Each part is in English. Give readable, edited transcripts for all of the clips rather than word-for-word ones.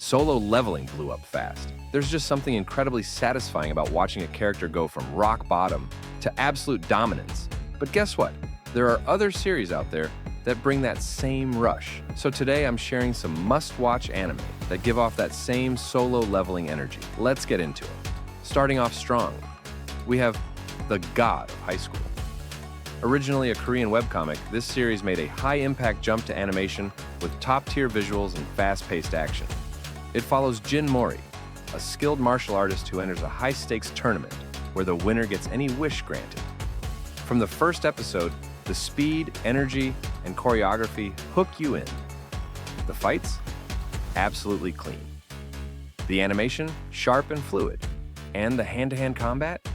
Solo leveling blew up fast. There's just something incredibly satisfying about watching a character go from rock bottom to absolute dominance. But guess what? There are other series out there that bring that same rush. So today I'm sharing some must-watch anime that give off that same solo leveling energy. Let's get into it. Starting off strong, we have The God of High School. Originally a Korean webcomic, this series made a high-impact jump to animation with top-tier visuals and fast-paced action. It follows Jin Mori, a skilled martial artist who enters a high-stakes tournament where the winner gets any wish granted. From the first episode, the speed, energy, and choreography hook you in. The fights? Absolutely clean. The animation? Sharp and fluid. And the hand-to-hand combat?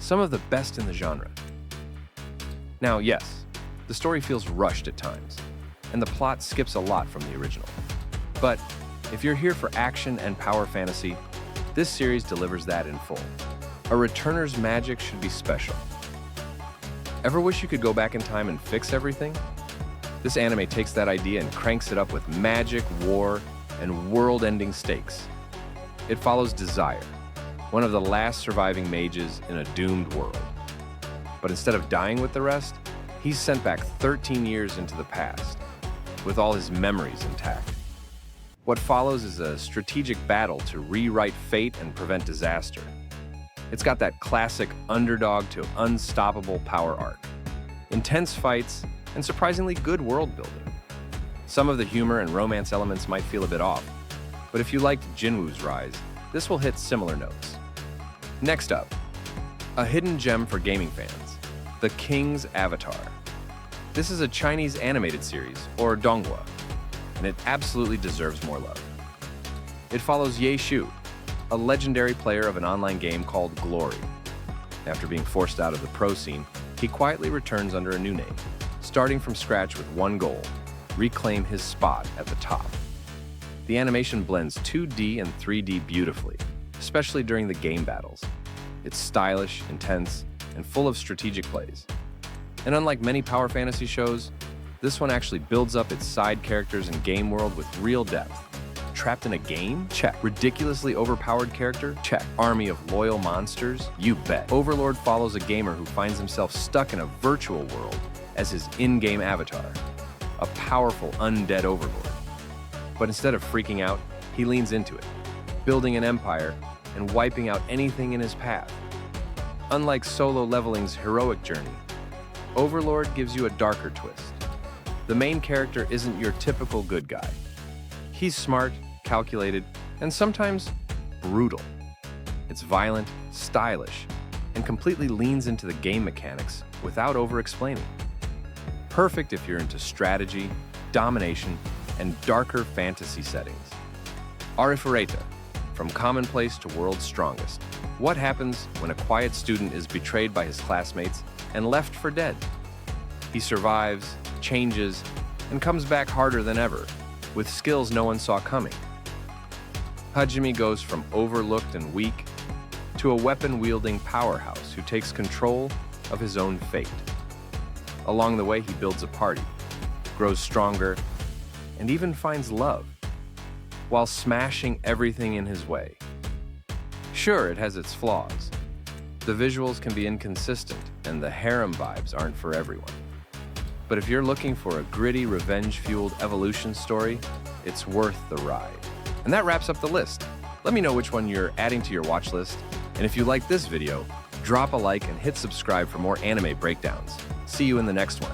Some of the best in the genre. Now, yes, the story feels rushed at times, and the plot skips a lot from the original. But if you're here for action and power fantasy, this series delivers that in full. A returner's magic should be special. Ever wish you could go back in time and fix everything? This anime takes that idea and cranks it up with magic, war, and world-ending stakes. It follows Desire, one of the last surviving mages in a doomed world. But instead of dying with the rest, he's sent back 13 years into the past, with all his memories intact. What follows is a strategic battle to rewrite fate and prevent disaster. It's got that classic underdog to unstoppable power arc. Intense fights, and surprisingly good world building. Some of the humor and romance elements might feel a bit off, but if you liked Jinwoo's rise, this will hit similar notes. Next up, a hidden gem for gaming fans, The King's Avatar. This is a Chinese animated series, or donghua, and it absolutely deserves more love. It follows Ye Shu, a legendary player of an online game called Glory. After being forced out of the pro scene, he quietly returns under a new name, starting from scratch with one goal: reclaim his spot at the top. The animation blends 2D and 3D beautifully, especially during the game battles. It's stylish, intense, and full of strategic plays. And unlike many power fantasy shows, this one actually builds up its side characters and game world with real depth. Trapped in a game? Check. Ridiculously overpowered character? Check. Army of loyal monsters? You bet. Overlord follows a gamer who finds himself stuck in a virtual world as his in-game avatar, a powerful undead overlord. But instead of freaking out, he leans into it, building an empire and wiping out anything in his path. Unlike solo leveling's heroic journey, Overlord gives you a darker twist. The main character isn't your typical good guy. He's smart, calculated, and sometimes brutal. It's violent, stylish, and completely leans into the game mechanics without over-explaining. Perfect if you're into strategy, domination, and darker fantasy settings. Arifureta, from commonplace to world's strongest. What happens when a quiet student is betrayed by his classmates and left for dead? He survives, changes, and comes back harder than ever, with skills no one saw coming. Hajime goes from overlooked and weak to a weapon-wielding powerhouse who takes control of his own fate. Along the way, he builds a party, grows stronger, and even finds love, while smashing everything in his way. Sure, it has its flaws. The visuals can be inconsistent, and the harem vibes aren't for everyone. But if you're looking for a gritty, revenge-fueled evolution story, it's worth the ride. And that wraps up the list. Let me know which one you're adding to your watch list. And if you like this video, drop a like and hit subscribe for more anime breakdowns. See you in the next one.